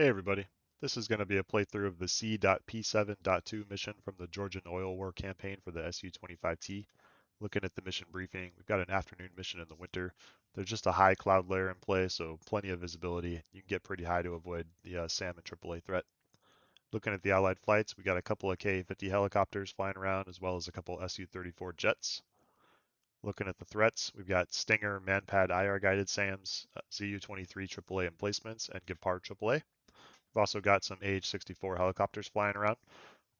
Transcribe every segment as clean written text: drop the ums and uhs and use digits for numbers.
Hey everybody, this is going to be a playthrough of the C.P7.2 mission from the Georgian Oil War campaign for the Su-25T. Looking at the mission briefing, we've got an afternoon mission in the winter. There's just a high cloud layer in play, so plenty of visibility. You can get pretty high to avoid the SAM and AAA threat. Looking at the Allied flights, we got a couple of Ka-50 helicopters flying around, as well as a couple Su-34 jets. Looking at the threats, we've got Stinger Manpad IR guided SAMs, Zu-23 AAA emplacements, and Gepard AAA. We've also got some AH-64 helicopters flying around.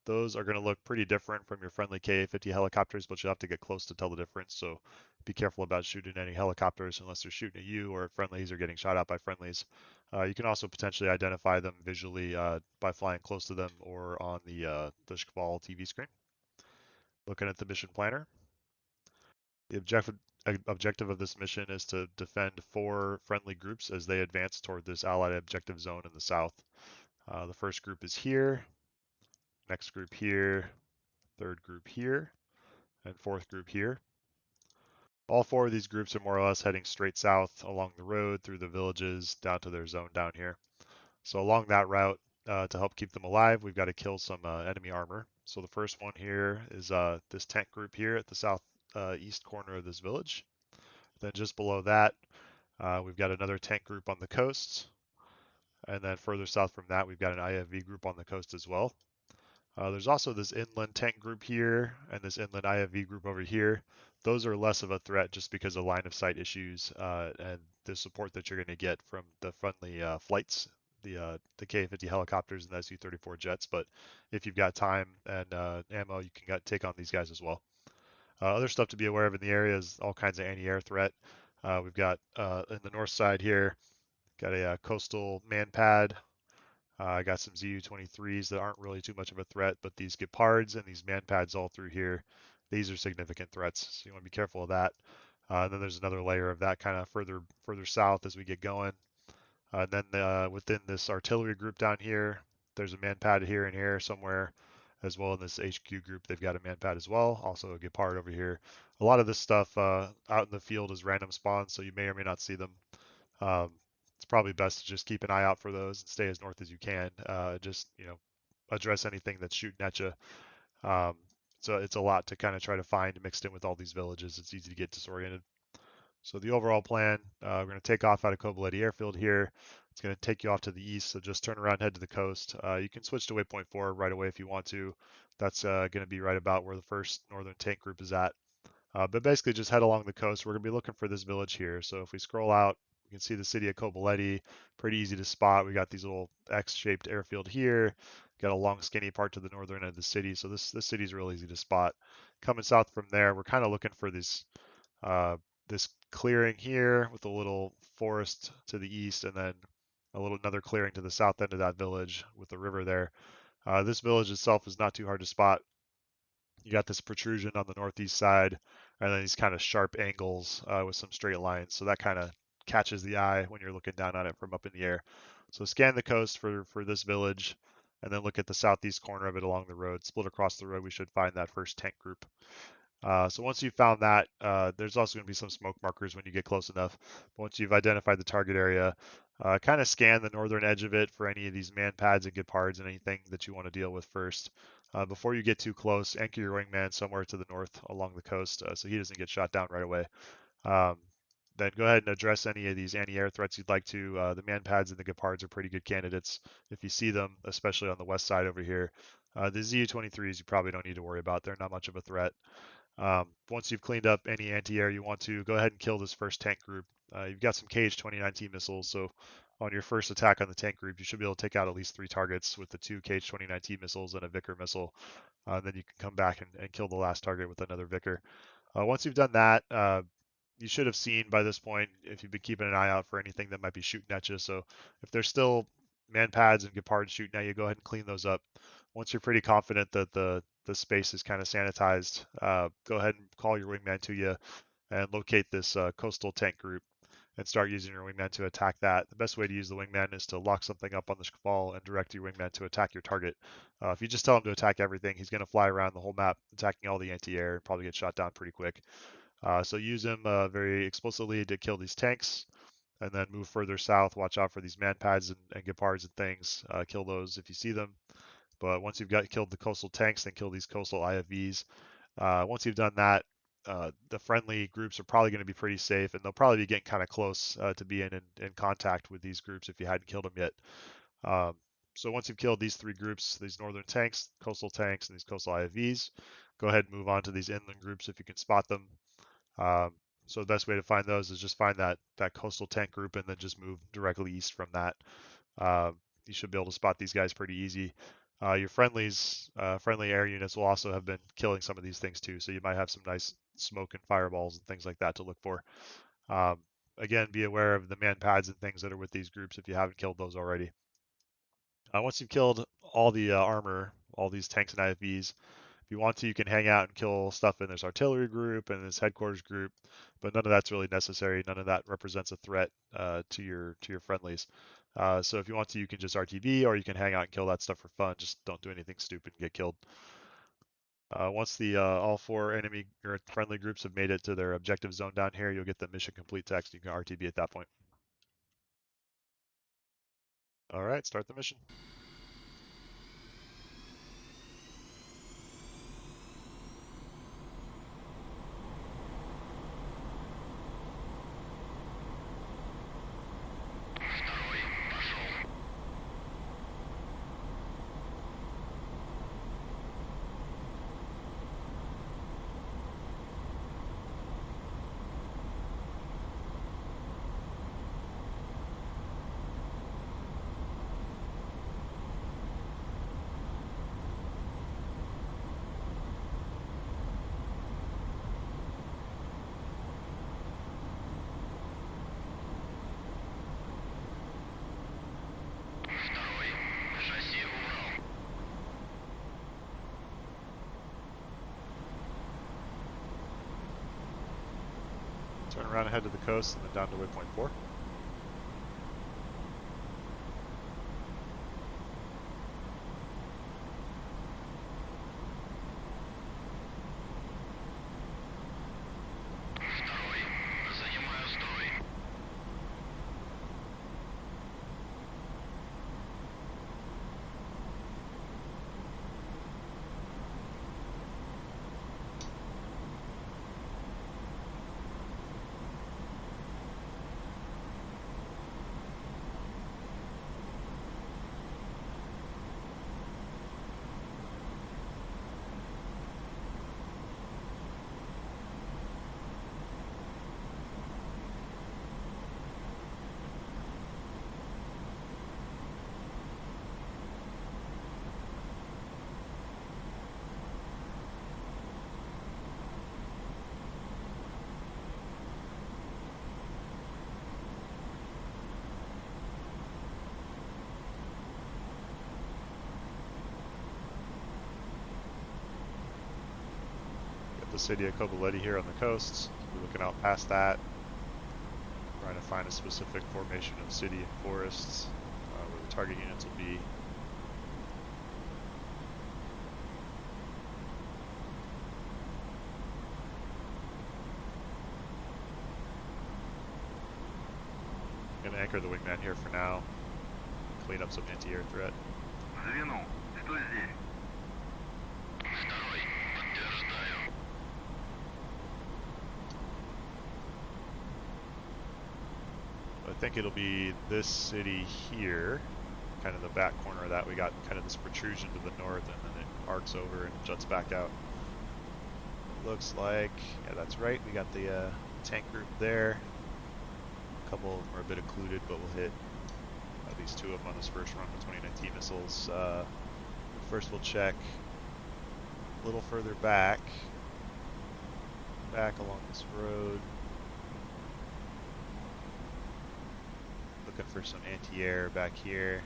Those are going to look pretty different from your friendly Ka-50 helicopters, but you'll have to get close to tell the difference. So be careful about shooting any helicopters unless they're shooting at you or at friendlies or getting shot at by friendlies. You can also potentially identify them visually by flying close to them or on the Shkval TV screen. Looking at the mission planner, the objective of this mission is to defend 4 friendly groups as they advance toward this allied objective zone in the south. The first group is here, next group here, third group here, and fourth group here. All 4 of these groups are more or less heading straight south along the road through the villages down to their zone down here. So along that route, to help keep them alive, we've got to kill some enemy armor. So the first one here is this tank group here at the south east corner of this village. Then just below that, we've got another tank group on the coast. And then further south from that, we've got an IFV group on the coast as well. There's also this inland tank group here and this inland IFV group over here. Those are less of a threat just because of line of sight issues and the support that you're going to get from the friendly flights, the Ka-50 helicopters and the Su-34 jets. But if you've got time and ammo, you can take on these guys as well. Other stuff to be aware of in the area is all kinds of anti-air threat. We've got in the north side here, got a coastal man pad. I got some Zu-23s that aren't really too much of a threat, but these Gepards and these manpads all through here, these are significant threats, so you want to be careful of that. And then there's another layer of that kind of further south as we get going. Then within this artillery group down here, there's a manpad here and here somewhere, as well in this HQ group, they've got a manpad as well, also a Gepard over here. A lot of this stuff out in the field is random spawns, so you may or may not see them. It's probably best to just keep an eye out for those and stay as north as you can. Just address anything that's shooting at you. So it's a lot to kind of try to find mixed in with all these villages. It's easy to get disoriented. So the overall plan, we're going to take off out of Kobuleti Airfield here. It's going to take you off to the east, so just turn around, head to the coast. You can switch to waypoint 4 right away if you want to. That's going to be right about where the first northern tank group is at. But basically just head along the coast. We're going to be looking for this village here. So if we scroll out, you can see the city of Kobuleti, pretty easy to spot. We got these little X-shaped airfield here. Got a long skinny part to the northern end of the city. So this city is real easy to spot. Coming south from there, we're kind of looking for this clearing here with a little forest to the east and then another clearing to the south end of that village with the river there. This village itself is not too hard to spot. You got this protrusion on the northeast side and then these kind of sharp angles with some straight lines. So that kind of catches the eye when you're looking down on it from up in the air. So scan the coast for this village and then look at the southeast corner of it along the road. Split across the road, we should find that first tank group. So once you've found that, there's also going to be some smoke markers when you get close enough. Once you've identified the target area, kind of scan the northern edge of it for any of these man pads and Gepards and anything that you want to deal with first. Before you get too close, anchor your wingman somewhere to the north along the coast so he doesn't get shot down right away. Then go ahead and address any of these anti-air threats you'd like to. The man pads and the Gepards are pretty good candidates if you see them, especially on the west side over here. The Zu-23s you probably don't need to worry about. They're not much of a threat. Once you've cleaned up any anti-air you want to, go ahead and kill this first tank group. You've got some KH-29T missiles, so on your first attack on the tank group, you should be able to take out at least 3 targets with the 2 KH-29T missiles and a Vickr missile. Then you can come back and kill the last target with another Vickr. Once you've done that, you should have seen by this point, if you've been keeping an eye out for anything that might be shooting at you. So if there's still man pads and Gepards shooting at you, go ahead and clean those up. Once you're pretty confident that the space is kind of sanitized, go ahead and call your wingman to you and locate this coastal tank group and start using your wingman to attack that. The best way to use the wingman is to lock something up on the Shkval and direct your wingman to attack your target. If you just tell him to attack everything, he's going to fly around the whole map, attacking all the anti-air and probably get shot down pretty quick. So use him very explicitly to kill these tanks. and then move further south. Watch out for these man pads and gepards and things. Kill those if you see them. But once you've killed the coastal tanks, then kill these coastal IFVs. Once you've done that, the friendly groups are probably going to be pretty safe, and they'll probably be getting kind of close to being in contact with these groups if you hadn't killed them yet. So once you've killed these three groups, these northern tanks, coastal tanks, and these coastal IFVs, go ahead and move on to these inland groups if you can spot them. So the best way to find those is just find that coastal tank group and then just move directly east from that. You should be able to spot these guys pretty easy. Your friendly air units will also have been killing some of these things too, so you might have some nice smoke and fireballs and things like that to look for. Again, be aware of the man pads and things that are with these groups if you haven't killed those already. Once you've killed all the armor, all these tanks and IFVs, if you want to, you can hang out and kill stuff in this artillery group and this headquarters group, but none of that's really necessary. None of that represents a threat to your friendlies. So if you want to, you can just RTB, or you can hang out and kill that stuff for fun. Just don't do anything stupid and get killed. Once the all four enemy or friendly groups have made it to their objective zone down here, you'll get the mission complete text. You can RTB at that point. All right, start the mission. Turn around and head to the coast and then down to waypoint 4. The city of Koboleti here on the coast. We're looking out past that, trying to find a specific formation of city and forests where the target units will be. Gonna anchor the wingman here for now, clean up some anti-air threat. I think it'll be this city here, kind of the back corner of that. We got kind of this protrusion to the north, and then it arcs over and juts back out. Looks like, yeah, that's right. We got the tank group there. A couple of them are a bit occluded, but we'll hit at least 2 of them on this first run with 2019 missiles. First, we'll check a little further back along this road. Looking for some anti-air back here.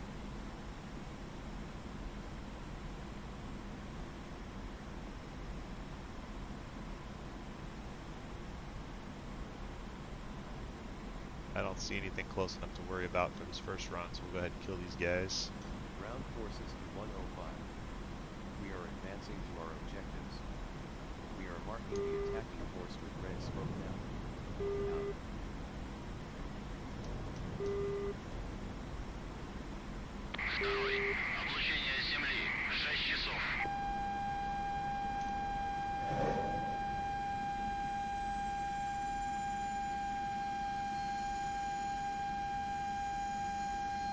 I don't see anything close enough to worry about for this first run, so we'll go ahead and kill these guys. Ground forces to 105. We are advancing to our objectives. We are marking the attacking force with red smoke now. Out. Второй. Облучение Земли. 6 часов.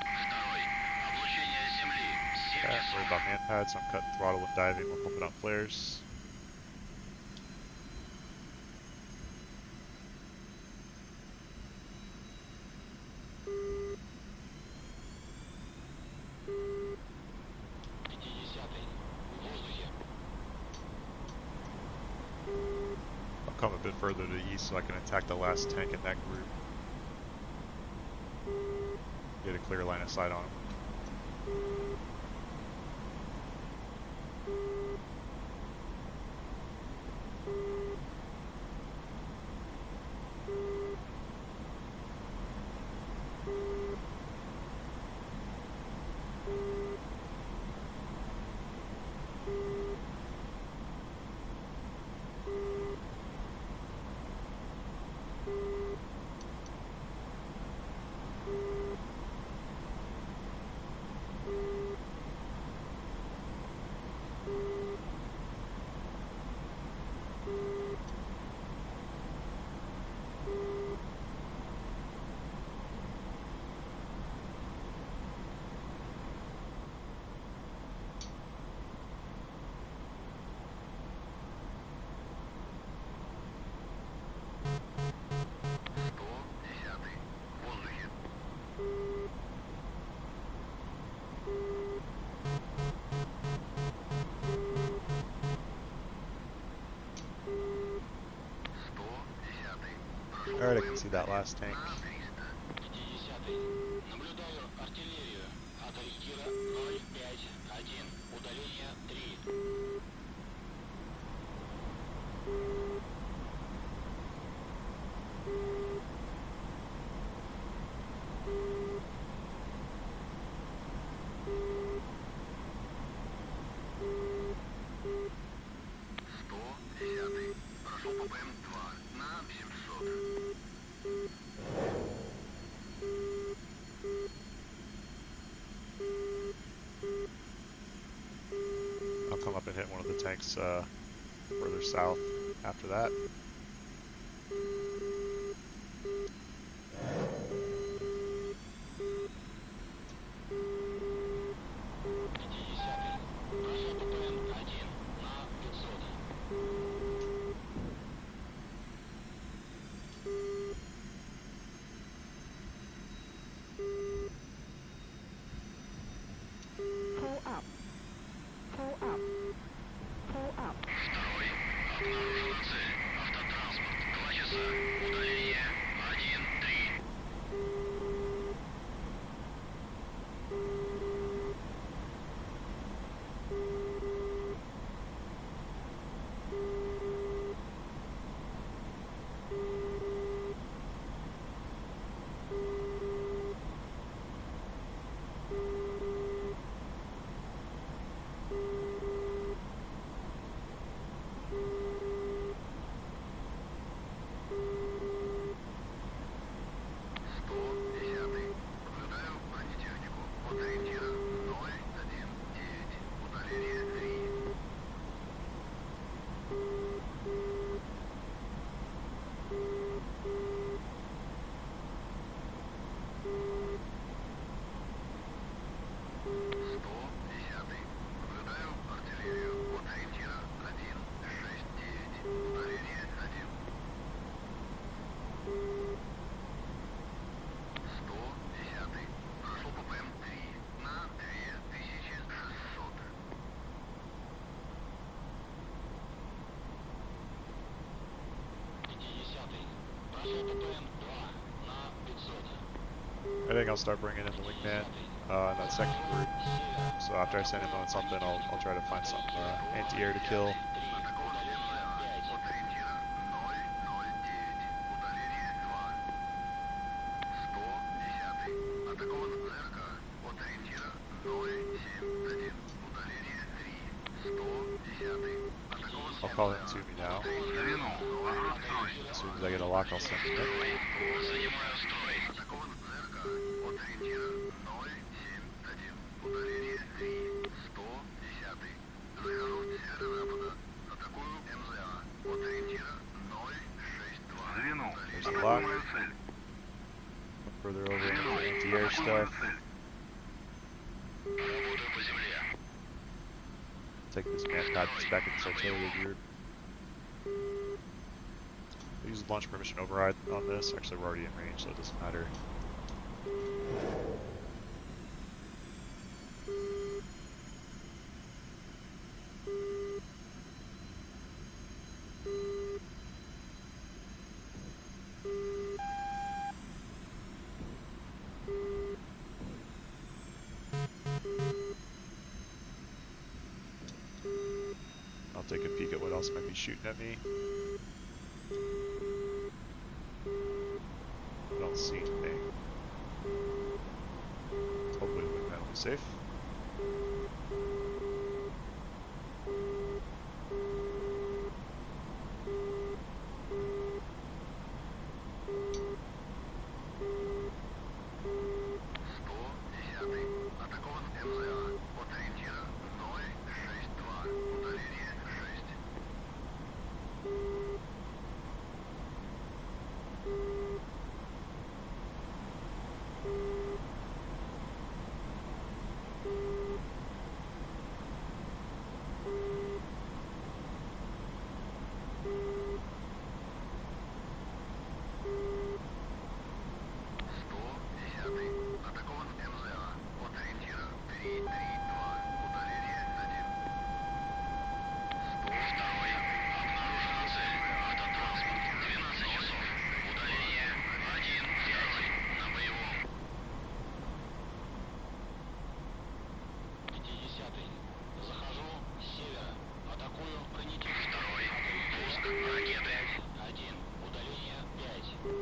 Второй. Облучение Земли. 7 Okay, часов. worried about man pads, so I'm cutting throttle when diving. We're pumping on flares. I'll come a bit further to the east so I can attack the last tank in that group. Get a clear line of sight on him. Alright, I can see that last tank. Наблюдаю артиллерию. От ориентира 051. Удаление 3. Прошел по ПМ-2 на 700. I'll come up and hit one of the tanks further south after that. Прошел по ПМ-1 на 500. Pull up. Pull up. Pull up. Второй. Обнаружена цель. Автотранспорт. 2 часа. Удаление 1-3. Наблюдаю бронетехнику. От ориентира 019. Удаление 3. Наблюдаю артиллерию. От ориентира 169. Удаление 1. 110. Прошел по ПМ-3 на 2600. Прошел по ПМ-2 на 500. I think I'll start bringing in the wingman in that second group. So after I send him on something, I'll try to find some anti-air to kill. Атакован земля. От ориентира 009. Удаление 2. 110. Атакован ЗРК. От ориентира 071. Удаление 3. 110. Атакован I'll call him to me now. As soon as I get a lock, I'll send him in. Занимаю строй. Атакован ЗРК. stuff. Take this man pad that's back in this artillery gear. We'll use launch permission override on this. Actually, we're already in range, so it doesn't matter. I'll take a peek at what else might be shooting at me. I don't see anything. Hopefully the wingman will be safe.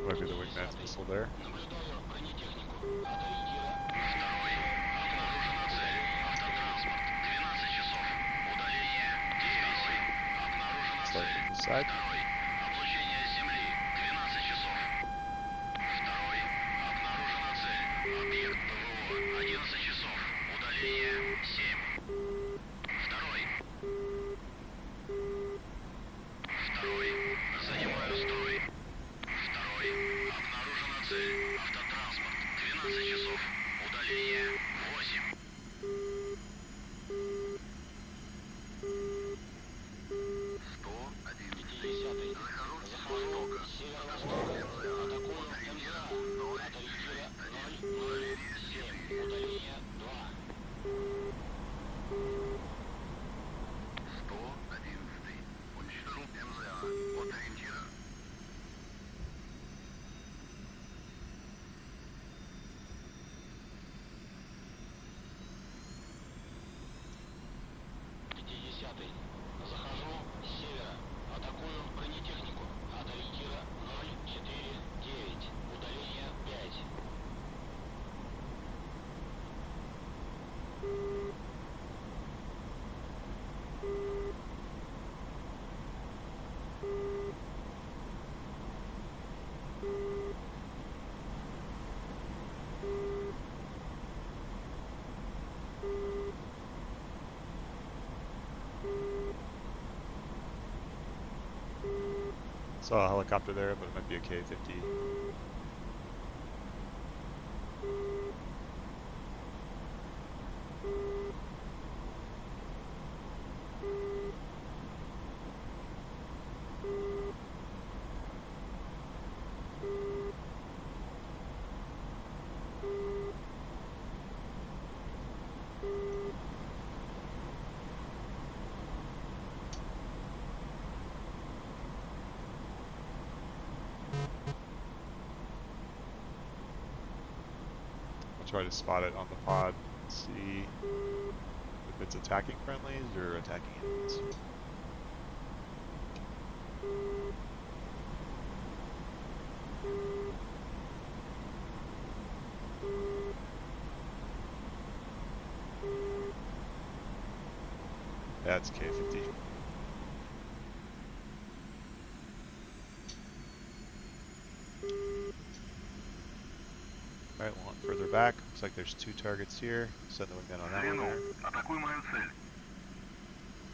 Might be the wingman's missile there. Start from the side. Saw a helicopter there, but it might be a K-50. Try to spot it on the pod, see if it's attacking friendlies or attacking enemies. That's K-50. Alright, we'll hunt further back. Looks like there's two targets here. Send the wingman on that one there. Атакуй мою цель.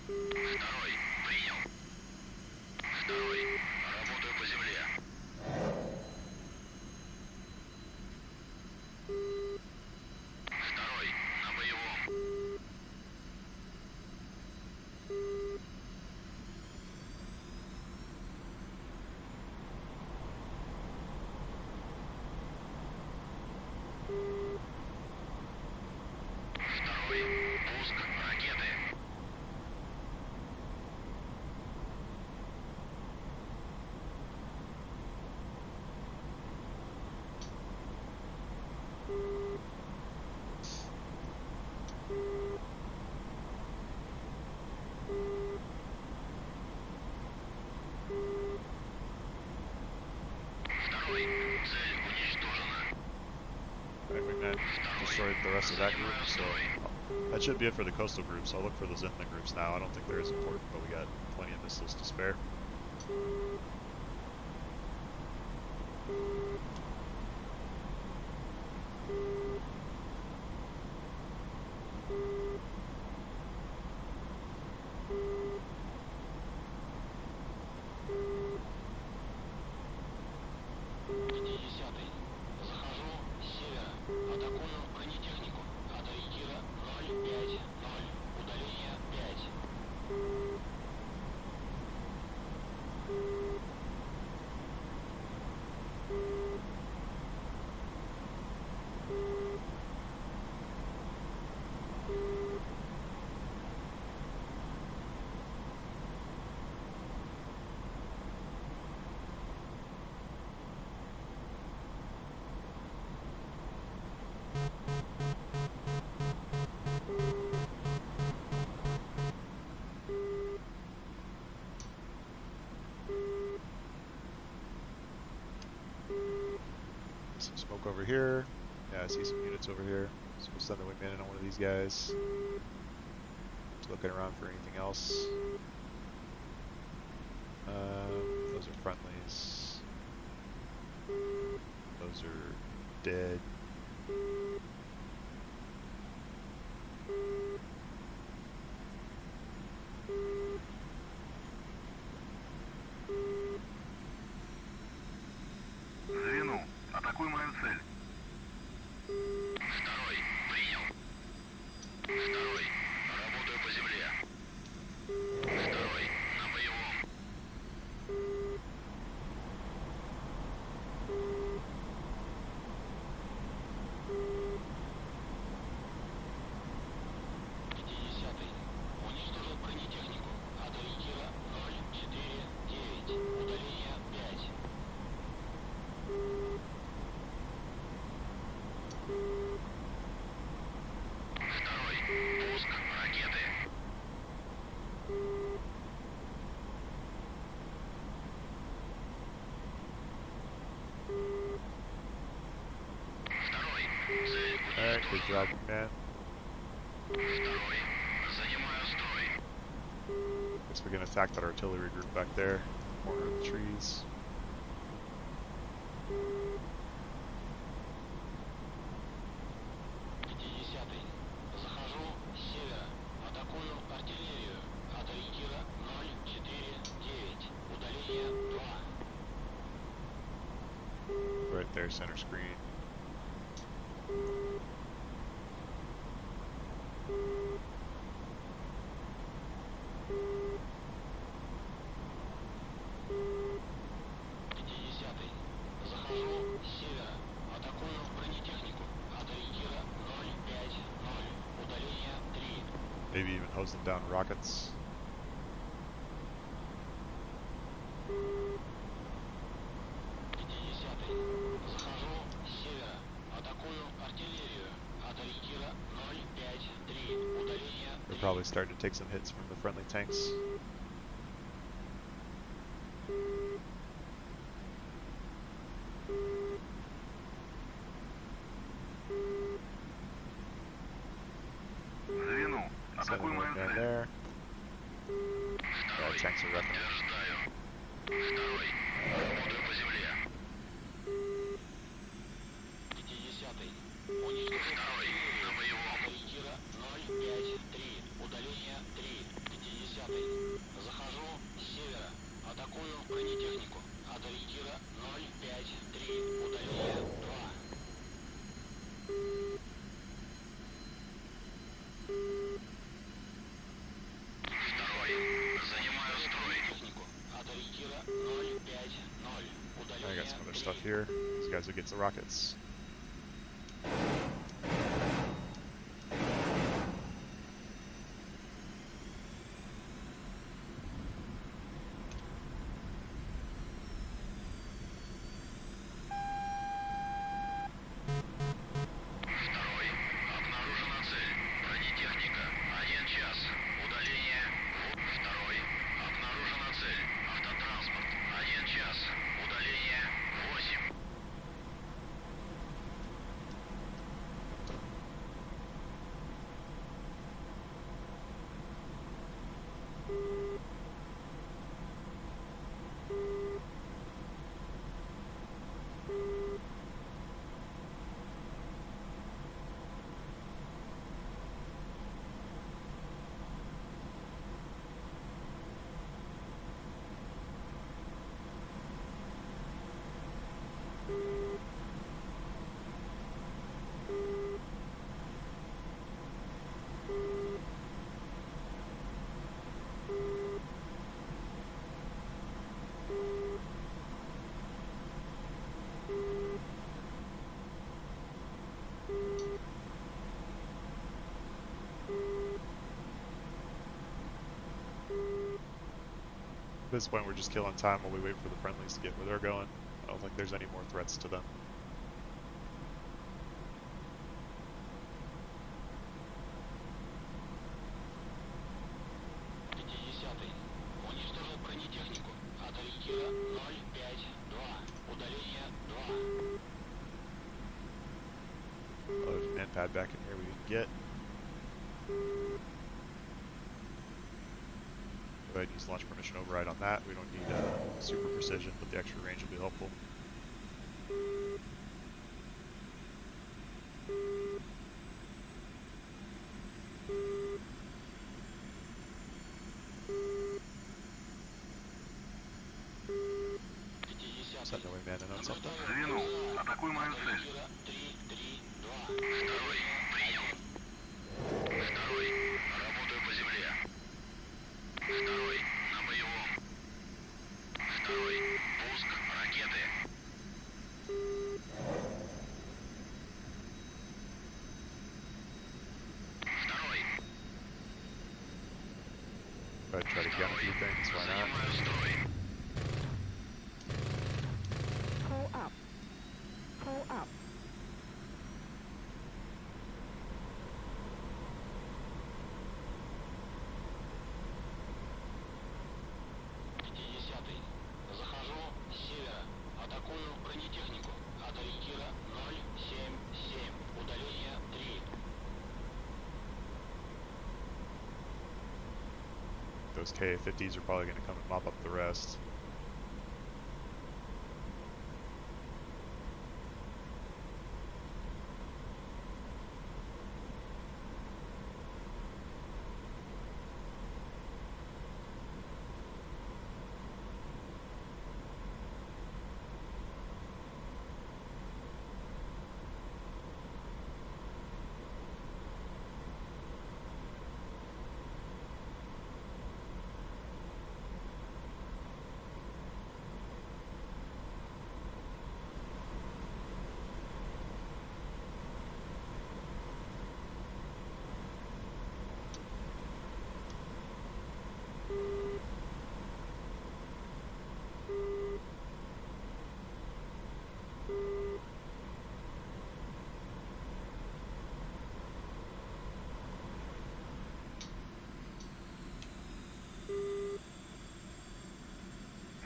Второй, принял. Второй, работаю по земле. the rest of that group, so that should be it for the coastal groups. I'll look for those inland groups now. I don't think they're as important, but we got plenty of missiles to spare. Some smoke over here. Yeah, I see some units over here. So we'll send the wingman in on one of these guys. Just looking around for anything else. Those are friendlies. Those are dead. Звено, атакуемая цель. Второй, принял. Второй, работаю по земле. Второй, на боевом. Пятидесятый. Уничтожил бронетехнику. Ориентира 049. Удаление 5. Второй. Пуск ракеты. Второй. Цель Alright, good уничтожена. job, man. Второй. Занимаю строй. Guess we can attack that artillery group back there. Corner of the trees. Пятидесятый. Захожу с севера. Атакую артиллерию. От ориентира 049. Удаление 2. Right there, center screen. Пятидесятый. Захожу с севера. Атакую бронетехнику. От ориентира 050. Удаление 3. Maybe even hose them down rockets. Пятидесятый. Захожу с севера. Атакую артиллерию. От ориентира 053. Удаление They're 3. probably starting to take some hits from the friendly tanks. Звено. Send the wingman there. Yeah, tanks are wrecking. Утверждаю. Второй. Работаю по земле. Пятидесятый. Уничтожил второй. На боевом. Ориентира 053. Удаление 3. Пятидесятый. Захожу с севера. Атакую бронетехнику. От ориентира 053. Удаление 2. Второй. Занимаю строй. Технику. От ориентира 050. I Удаление got some other 3. stuff here. These guys will get the rockets. Второй. Обнаружена цель. Бронетехника. 1 час. Удаление. Второй. Обнаружена цель. Автотранспорт. 1 час. Удаление 8. this point, we're just killing time while we wait for the friendlies to get where they're going. I don't think there's any more threats to them. Load an end pad back in here we can get. Go ahead and use launch permission override on that. We don't need super precision, but the extra range will be helpful. Set no wingman in on something. Звено, атакуй мою цель. Второй, принял. Второй, работаю по земле. Второй, на боевом. Второй, пуск, ракеты. Второй. Go ahead and try to gun a few things, why not? Занимаю строй. Pull up. Pull up. Захожу с севера. Атакую бронетехнику. От ориентира 077. Удаление 3. Those KA-50s are probably going to come and mop up the rest.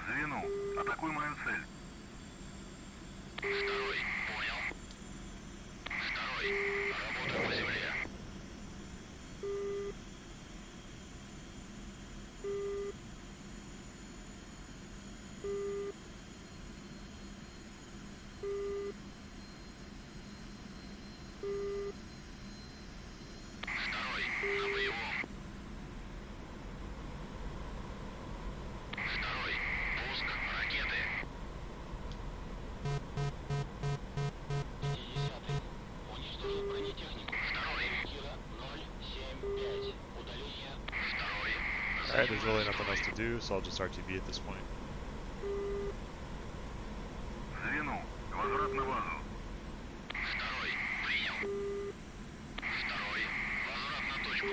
Звено, атакуй мою цель. Второй, понял. Второй, работаю по земле. Второй, на боевом. Второй, пуск, ракеты. 50-й. Уничтожил бронетехнику. Второй. Кира 075. Удаление. Второй. Alright, there's really nothing else to do, so I'll just RTB at this point. Звено, возврат на базу. Второй, принял. Второй, возврат на точку.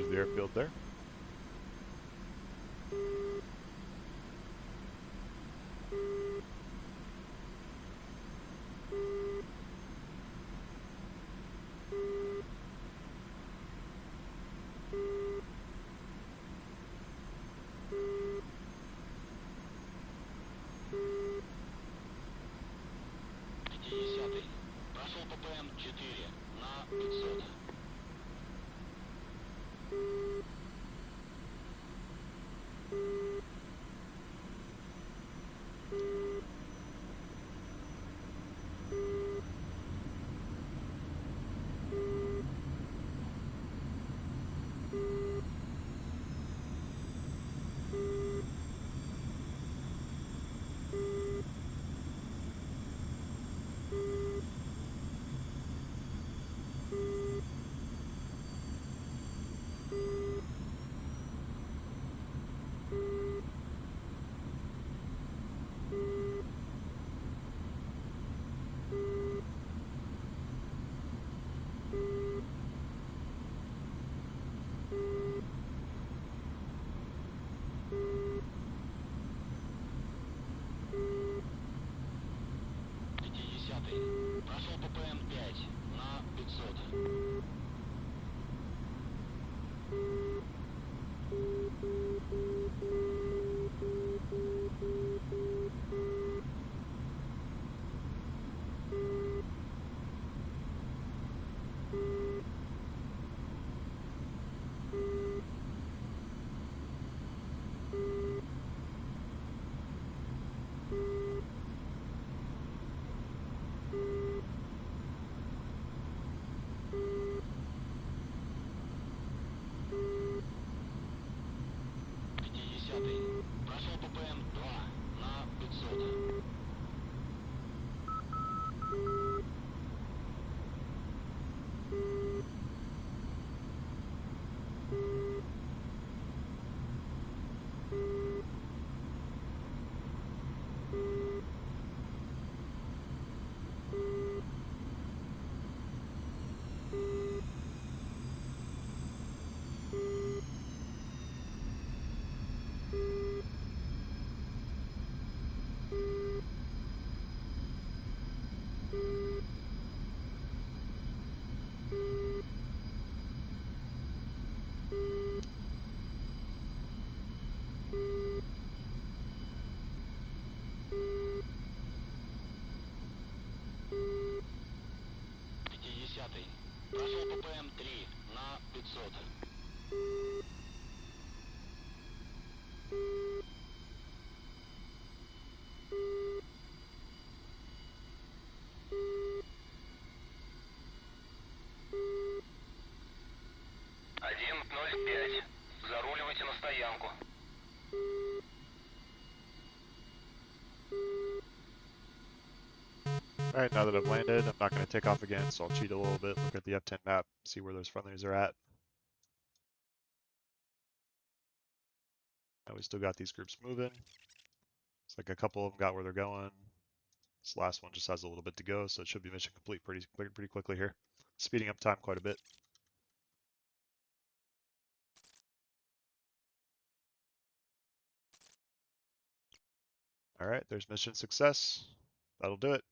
the airfield there. Прошел ППМ 4 на 500. Прошел ППМ 5 на 500. Прошел ППМ 2 на 500. Прошел ППМ 3 на 500. Один 0,5. Заруливайте на стоянку. Alright, now that I've landed, I'm not going to take off again, so I'll cheat a little bit, look at the F10 map, see where those friendlies are at. Now we still got these groups moving. It's like a couple of them got where they're going. This last one just has a little bit to go, so it should be mission complete pretty quickly here. Speeding up time quite a bit. Alright, there's mission success. That'll do it.